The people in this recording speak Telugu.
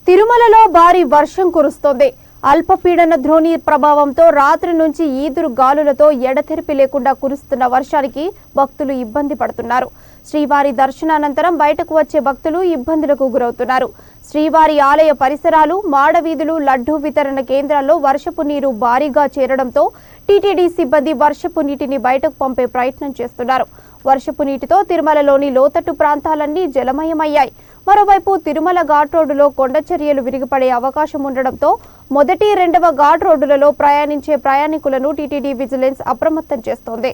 తిరుమలలో భారీ వర్షం కురుస్తోంది. అల్పపీడన ద్రోణి ప్రభావంతో రాత్రి నుంచి ఈదురు గాలులతో ఎడతెరిపి లేకుండా కురుస్తున్న వర్షానికి భక్తులు ఇబ్బంది పడుతున్నారు. శ్రీవారి దర్శనానంతరం బయటకు వచ్చే భక్తులు ఇబ్బందులకు గురవుతున్నారు. శ్రీవారి ఆలయ పరిసరాలు, మాడవీధులు, లడ్డూ వితరణ కేంద్రాల్లో వర్షపు నీరు భారీగా చేరడంతో టీటీడీ సిబ్బంది వర్షపు నీటిని బయటకు పంపే ప్రయత్నం చేస్తున్నారు. వర్షపు నీటితో తిరుమలలోని లోతట్టు ప్రాంతాలన్నీ జలమయమయ్యాయి. మరోవైపు తిరుమల ఘాట్ రోడ్డులో కొండ చర్యలు విరిగిపడే అవకాశం ఉండడంతో మొదటి, రెండవ ఘాట్ రోడ్డులలో ప్రయాణించే ప్రయాణికులను టీటీడీ విజిలెన్స్ అప్రమత్తం చేస్తోంది.